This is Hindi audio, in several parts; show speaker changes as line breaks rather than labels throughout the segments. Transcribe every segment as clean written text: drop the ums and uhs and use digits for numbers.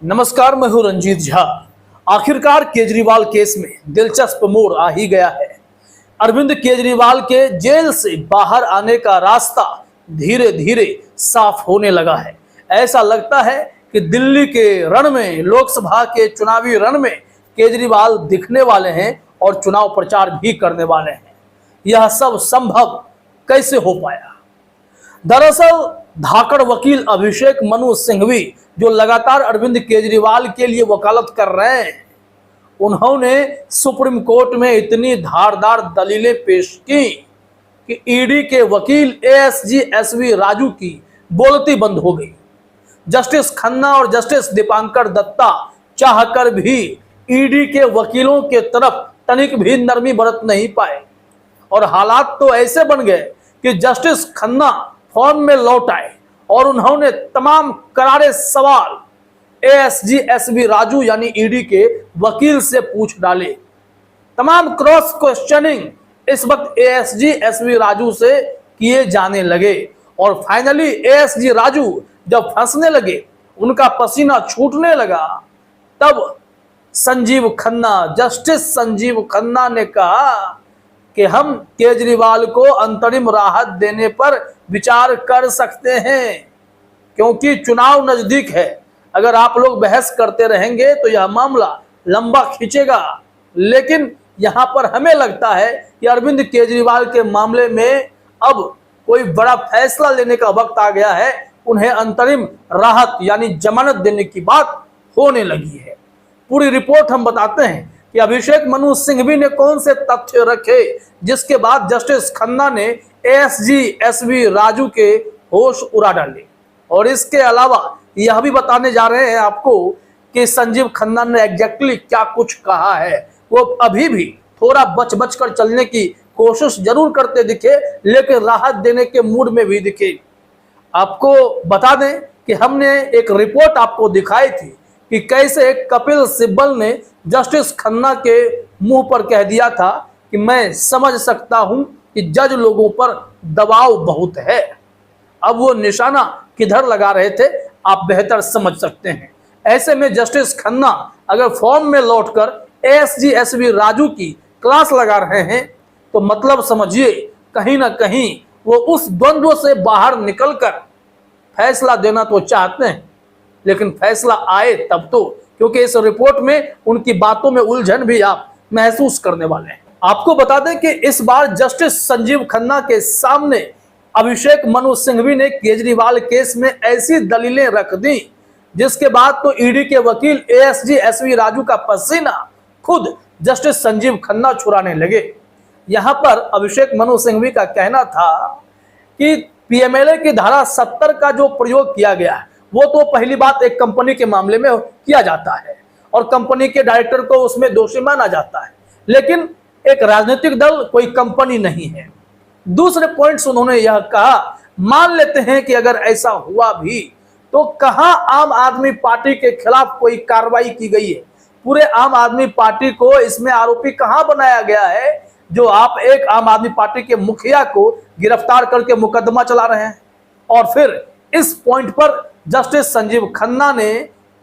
नमस्कार, मैं हूं रंजीत झा। आखिरकार केजरीवाल केस में दिलचस्प मोड़ आ ही गया है। अरविंद केजरीवाल के जेल से बाहर आने का रास्ता धीरे धीरे साफ होने लगा है। ऐसा लगता है कि दिल्ली के रण में, लोकसभा के चुनावी रण में केजरीवाल दिखने वाले हैं और चुनाव प्रचार भी करने वाले हैं। यह सब संभव कैसे हो पाया? दरअसल धाकड़ वकील अभिषेक मनु सिंघवी, जो लगातार अरविंद केजरीवाल के लिए वकालत कर रहे हैं, उन्होंने सुप्रीम कोर्ट में इतनी धारदार दलीलें पेश की कि ईडी के वकील एएसजी एसवी राजू की बोलती बंद हो गई। जस्टिस खन्ना और जस्टिस दीपांकर दत्ता चाहकर भी ईडी के वकीलों के तरफ तनिक भी नरमी बरत नहीं पाए और हालात तो ऐसे बन गए कि जस्टिस खन्ना फॉर्म में लौट आए और उन्होंने तमाम करारे सवाल एएसजी एसवी राजू यानी ईडी के वकील से पूछ डाले। तमाम क्रॉस क्वेश्चनिंग इस वक्त एएसजी एसवी राजू से किए जाने लगे और फाइनली एएसजी राजू जब फंसने लगे, उनका पसीना छूटने लगा, तब संजीव खन्ना, जस्टिस संजीव खन्ना ने कहा कि हम केजरीवाल को अंतरिम राहत देने पर विचार कर सकते हैं क्योंकि चुनाव नजदीक है। अगर आप लोग बहस करते रहेंगे तो यह मामला लंबा खींचेगा, लेकिन यहां पर हमें लगता है कि अरविंद केजरीवाल के मामले में अब कोई बड़ा फैसला लेने का वक्त आ गया है। उन्हें अंतरिम राहत यानी जमानत देने की बात होने लगी है। पूरी रिपोर्ट हम बताते हैं कि अभिषेक मनु सिंघवी ने कौन से तथ्य रखे जिसके बाद जस्टिस खन्ना ने एएसजी एसवी राजू के होश उड़ा डाले। और इसके अलावा यह भी बताने जा रहे हैं आपको कि संजीव खन्ना ने एग्जैक्टली क्या कुछ कहा है। वो अभी भी थोड़ा बच बच कर चलने की कोशिश जरूर करते दिखे, लेकिन राहत देने के मूड में भी दिखे। आपको बता दें कि हमने एक रिपोर्ट आपको दिखाई थी कि कैसे कपिल सिब्बल ने जस्टिस खन्ना के मुंह पर कह दिया था कि मैं समझ सकता हूं कि जज लोगों पर दबाव बहुत है। अब वो निशाना किधर लगा रहे थे आप बेहतर समझ सकते हैं। ऐसे में जस्टिस खन्ना अगर फॉर्म में लौटकर एएसजी एसवी राजू की क्लास लगा रहे हैं तो मतलब समझिए कहीं ना कहीं वो उस द्वंद्व से बाहर निकलकर फैसला देना तो चाहते हैं, लेकिन फैसला आए तब तो, क्योंकि इस रिपोर्ट में उनकी बातों में उलझन भी आप महसूस करने वाले हैं। आपको बता दें कि इस बार जस्टिस संजीव खन्ना के सामने अभिषेक मनु सिंघवी ने केजरीवाल केस में ऐसी दलीलें रख दी जिसके बाद तो ईडी के वकील एएसजी एसवी राजू का पसीना खुद जस्टिस संजीव खन्ना छुड़ाने लगे। यहां पर अभिषेक मनु सिंघवी का कहना था कि पीएमएलए की धारा 70 का जो प्रयोग किया गया है वो तो पहली बात एक कंपनी के मामले में किया जाता है और कंपनी के डायरेक्टर को उसमें दोषी माना जाता है, लेकिन एक राजनीतिक दल कोई कंपनी नहीं है। दूसरे पॉइंट्स उन्होंने यह कहा, मान लेते हैं कि अगर ऐसा हुआ भी तो कहां आम आदमी पार्टी के खिलाफ कोई कार्रवाई की गई है? पूरे आम आदमी पार्टी को इसमें आरोपी कहां बनाया गया है जो आप एक आम आदमी पार्टी के मुखिया को गिरफ्तार करके मुकदमा चला रहे हैं? और फिर इस पॉइंट पर जस्टिस संजीव खन्ना ने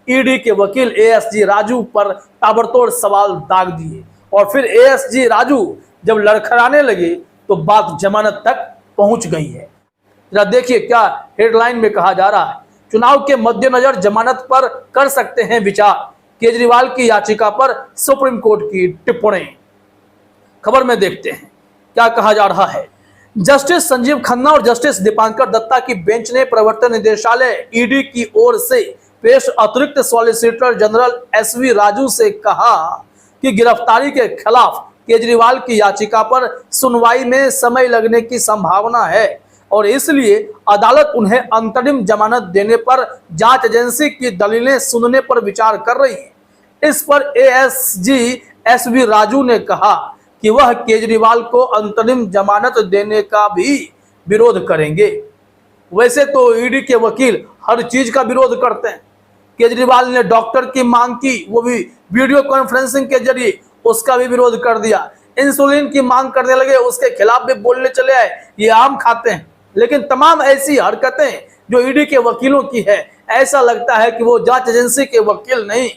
ईडी के वकील एएसजी राजू पर ताबड़तोड़ सवाल दाग दिए और फिर एएसजी राजू जब लड़खड़ाने लगे तो बात जमानत तक पहुंच गई है। जरा देखिए क्या हेडलाइन में कहा जा रहा है, चुनाव के मद्देनजर जमानत पर कर सकते हैं विचार, केजरीवाल की याचिका पर सुप्रीम कोर्ट की टिप्पणी। खबर में देखते हैं क्या कहा जा रहा है। जस्टिस संजीव खन्ना और जस्टिस दीपांकर दत्ता की बेंच ने प्रवर्तन निदेशालय ईडी की ओर से पेश अतिरिक्त सॉलिसिटर जनरल एसवी राजू से कहा कि गिरफ्तारी के खिलाफ केजरीवाल की याचिका पर सुनवाई में समय लगने की संभावना है और इसलिए अदालत उन्हें अंतरिम जमानत देने पर जांच एजेंसी की दलीलें सुनने पर विचार कर रही है। इस पर एएसजी एसवी राजू ने कहा कि वह केजरीवाल को अंतरिम जमानत देने का भी विरोध करेंगे। वैसे तो ईडी के वकील हर चीज का विरोध करते हैं। केजरीवाल ने डॉक्टर की मांग की, वो भी वीडियो कॉन्फ्रेंसिंग के जरिए, उसका भी विरोध कर दिया। इंसुलिन की मांग करने लगे, उसके खिलाफ भी बोलने चले आए, ये आम खाते हैं। लेकिन तमाम ऐसी हरकतें जो ईडी के वकीलों की है। ऐसा लगता है कि वो जांच एजेंसी के वकील नहीं,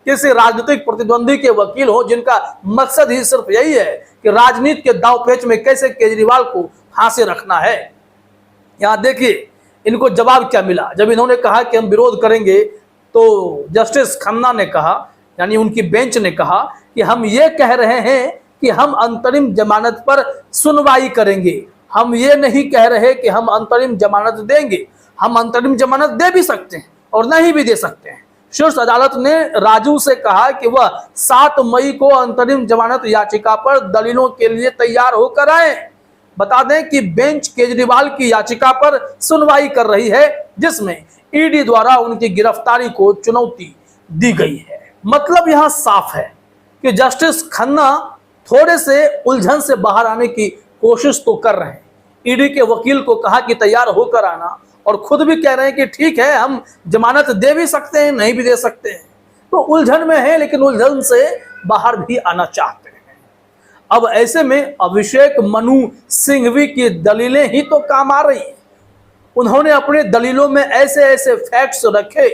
किसी राजनीतिक प्रतिद्वंदी के वकील हो, जिनका मकसद ही सिर्फ यही है कि राजनीति के दांवपेच में कैसे केजरीवाल को फांसी रखना है। यहाँ देखिए इनको जवाब क्या मिला। जब इन्होंने कहा कि हम विरोध करेंगे, तो जस्टिस खन्ना ने कहा, यानी उनकी बेंच ने कहा कि हम ये कह रहे हैं कि हम अंतरिम जमानत पर सुनवाई करेंगे, हम ये नहीं कह रहे कि हम अंतरिम जमानत देंगे। हम अंतरिम जमानत दे भी सकते हैं और नहीं भी दे सकते हैं। शीर्ष अदालत ने राजू से कहा कि वह 7 मई को अंतरिम जमानत याचिका पर दलीलों के लिए तैयार होकर आए। बता दें कि बेंच केजरीवाल की याचिका पर सुनवाई कर रही है, जिसमें ईडी द्वारा उनकी गिरफ्तारी को चुनौती दी गई है। मतलब यहां साफ है कि जस्टिस खन्ना थोड़े से उलझन से बाहर आने की कोशिश तो कर रहे हैं। ईडी के वकील को कहा कि तैयार होकर आना, और खुद भी कह रहे हैं कि ठीक है, हम जमानत दे भी सकते हैं, नहीं भी दे सकते हैं। तो उलझन में है, लेकिन उलझन से बाहर भी आना चाहते हैं। अब ऐसे में अभिषेक मनु सिंघवी की दलीलें ही तो काम आ रही हैं। उन्होंने अपने दलीलों में ऐसे ऐसे फैक्ट्स रखे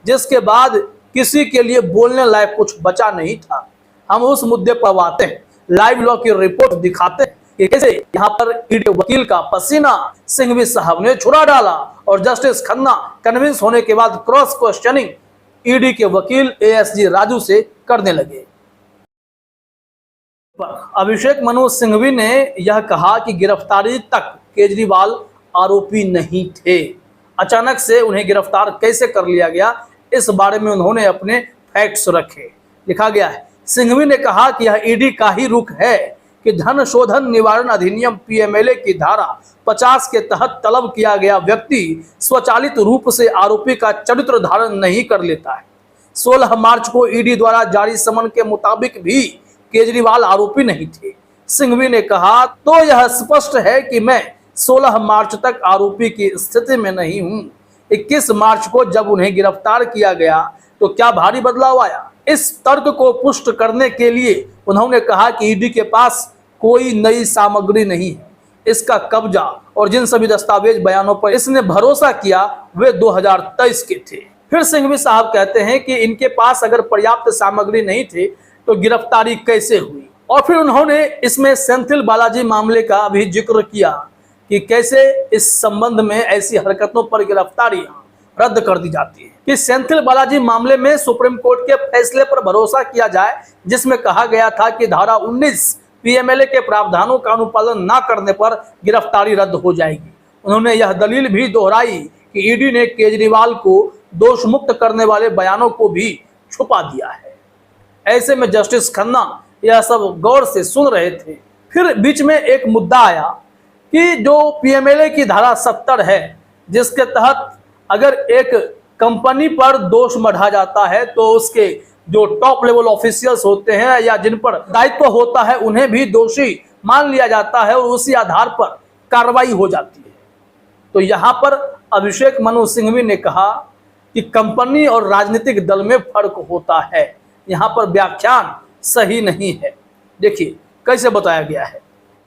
जिसके बाद किसी के लिए बोलने लायक कुछ बचा नहीं था। हम उस मुद्दे पर आते हैं, लाइव लॉ की रिपोर्ट दिखाते हैं कि कैसे यहाँ पर ईडी वकील का पसीना सिंघवी साहब ने छुड़ा डाला, और जस्टिस खन्ना कन्विंस होने के बाद क्रॉस क्वेश्चनिंग ईडी के वकील एएसजी राजू से करने लगे। अभिषेक मनु सिंघवी ने यह कहा कि गिरफ्तारी तक केजरीवाल आरोपी नहीं थे, अचानक से उन्हें गिरफ्तार कैसे कर लिया गया, इस बारे में उन्होंने अपने फैक्ट्स रखे। लिखा गया है, सिंघवी ने कहा कि यह ईडी का ही रुख है कि धन शोधन निवारण अधिनियम पीएमएलए की धारा 50 के तहत तलब किया गया व्यक्ति स्वचालित रूप से आरोपी का चरित्र धारण नहीं कर लेता है। 16 मार्च को ईडी द्वारा जारी समन के मुताबिक भी केजरीवाल आरोपी नहीं थे। सिंघवी ने कहा, तो यह स्पष्ट है कि मैं 16 मार्च तक आरोपी की स्थिति में नहीं हूं। 21 मार्च को जब उन्हें गिरफ्तार किया गया तो क्या भारी बदलाव आया। इस तर्क को पुष्ट करने के लिए उन्होंने कहा कि ईडी के पास कोई नई सामग्री नहीं है। इसका कब्जा और जिन सभी दस्तावेज बयानों पर इसने भरोसा किया वे 2023 के थे। फिर सिंघवी साहब कहते हैं कि इनके पास अगर पर्याप्त सामग्री नहीं थी तो गिरफ्तारी कैसे हुई, और फिर उन्होंने इसमें सेंथिल बालाजी मामले का भी जिक्र किया कि कैसे इस संबंध में ऐसी हरकतों पर गिरफ्तारियां रद्द कर दी जाती है। कि सेंथिल बालाजी मामले में सुप्रीम कोर्ट के फैसले पर भरोसा किया जाए, जिसमें कहा गया था कि धारा 19 पीएमएलए के प्रावधानों का अनुपालन न करने पर गिरफ्तारी रद्द हो जाएगी। उन्होंने यह दलील भी दोहराई कि ईडी ने केजरीवाल को दोष मुक्त करने वाले बयानों को भी छुपा दिया है। ऐसे में जस्टिस खन्ना यह सब गौर से सुन रहे थे। फिर बीच में एक मुद्दा आया कि जो पीएमएलए की धारा 70 है, जिसके तहत अगर एक कंपनी पर दोष मढ़ा जाता है तो उसके जो टॉप लेवल ऑफिशियल्स होते हैं या जिन पर दायित्व होता है उन्हें भी दोषी मान लिया जाता है और उसी आधार पर कार्रवाई हो जाती है। तो यहाँ पर अभिषेक मनु सिंघवी ने कहा कि कंपनी और राजनीतिक दल में फर्क होता है, यहाँ पर व्याख्यान सही नहीं है। देखिए कैसे बताया गया है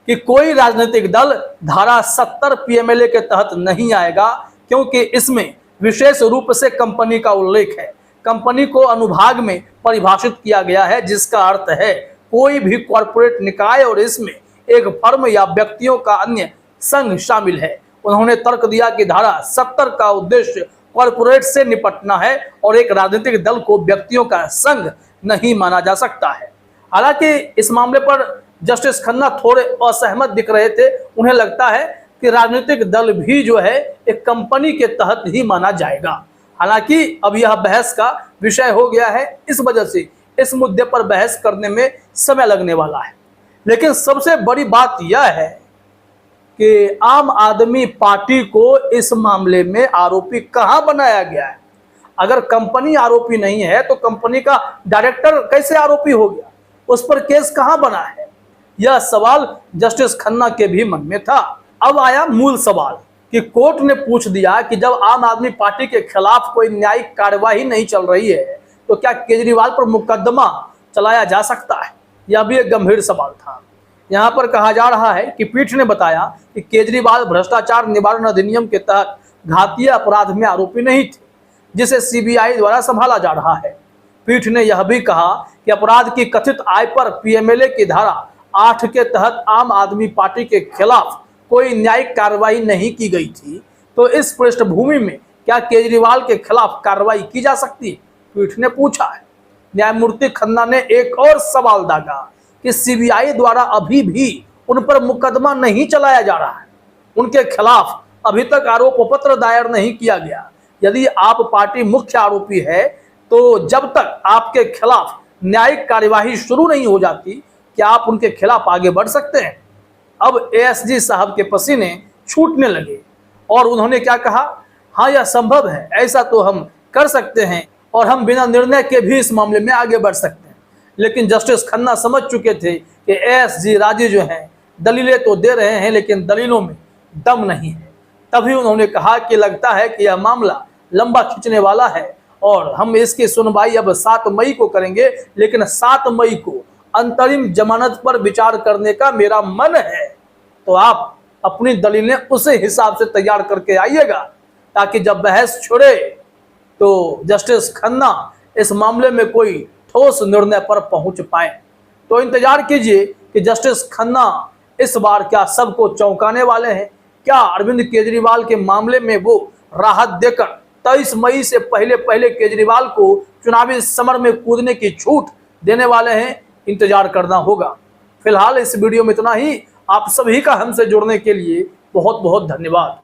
कि कोई राजनीतिक दल धारा 70 पीएमएलए के तहत नहीं आएगा, क्योंकि इसमें विशेष रूप से कंपनी का उल्लेख है। कंपनी को अनुभाग में परिभाषित किया गया है, जिसका अर्थ है कोई भी कॉरपोरेट निकाय और इसमें एक फर्म या व्यक्तियों का अन्य संघ शामिल है। उन्होंने तर्क दिया कि धारा 70 का उद्देश्य कॉरपोरेट से निपटना है और एक राजनीतिक दल को व्यक्तियों का संघ नहीं माना जा सकता है। हालांकि इस मामले पर जस्टिस खन्ना थोड़े असहमत दिख रहे थे। उन्हें लगता है कि राजनीतिक दल भी जो है एक कंपनी के तहत ही माना जाएगा। हालांकि अब यह बहस का विषय हो गया है, इस वजह से इस मुद्दे पर बहस करने में समय लगने वाला है। लेकिन सबसे बड़ी बात यह है कि आम आदमी पार्टी को इस मामले में आरोपी कहां बनाया गया है। अगर कंपनी आरोपी नहीं है तो कंपनी का डायरेक्टर कैसे आरोपी हो गया, उस पर केस कहां बना है, यह सवाल जस्टिस खन्ना के भी मन में था। अब आया मूल सवाल कि कोर्ट ने पूछ दिया कि जब आम आदमी पार्टी के खिलाफ कोई न्यायिक कार्यवाही नहीं चल रही है तो क्या केजरीवाल पर मुकदमा चलाया जा सकता है। यह भी एक गंभीर सवाल था। यहाँ पर कहा जा रहा है कि पीठ ने बताया कि केजरीवाल भ्रष्टाचार निवारण अधिनियम के तहत घातीय अपराध में आरोपी नहीं थे, जिसे सीबीआई द्वारा संभाला जा रहा है। पीठ ने यह भी कहा कि अपराध की कथित आय पर पीएमएलए की धारा 8 के तहत आम आदमी पार्टी के खिलाफ कोई न्यायिक कार्रवाई नहीं की गई थी, तो इस पृष्ठभूमि में क्या केजरीवाल के खिलाफ कार्रवाई की जा सकती है, पीठ ने पूछा है। न्यायमूर्ति खन्ना ने एक और सवाल दागा कि सीबीआई द्वारा अभी भी उन पर मुकदमा नहीं चलाया जा रहा है, उनके खिलाफ अभी तक आरोप पत्र दायर नहीं किया गया। यदि आप पार्टी मुख्य आरोपी है तो जब तक आपके खिलाफ न्यायिक कार्यवाही शुरू नहीं हो जाती, क्या आप उनके खिलाफ आगे बढ़ सकते हैं? अब एएसजी साहब के पसीने छूटने लगे और उन्होंने क्या कहा, हाँ यह संभव है, ऐसा तो हम कर सकते हैं और हम बिना निर्णय के भी इस मामले में आगे बढ़ सकते हैं। लेकिन जस्टिस खन्ना समझ चुके थे कि एएसजी राजी जो हैं दलीलें तो दे रहे हैं लेकिन दलीलों में दम नहीं है। तभी उन्होंने कहा कि लगता है कि यह मामला लंबा खींचने वाला है और हम इसकी सुनवाई अब 7 मई को करेंगे, लेकिन 7 मई को अंतरिम जमानत पर विचार करने का मेरा मन है। तो आप अपनी दलीलें उसी हिसाब से तैयार करके आइएगा ताकि जब बहस छिड़े तो जस्टिस खन्ना इस मामले में कोई ठोस निर्णय पर पहुंच पाए। तो इंतजार कीजिए कि जस्टिस खन्ना इस बार क्या सबको चौंकाने वाले हैं। क्या अरविंद केजरीवाल के मामले में वो राहत देकर 23 मई से पहले केजरीवाल को चुनावी समर में कूदने की छूट देने वाले हैं? इंतजार करना होगा। फिलहाल इस वीडियो में इतना ही। आप सभी का हमसे जुड़ने के लिए बहुत बहुत धन्यवाद।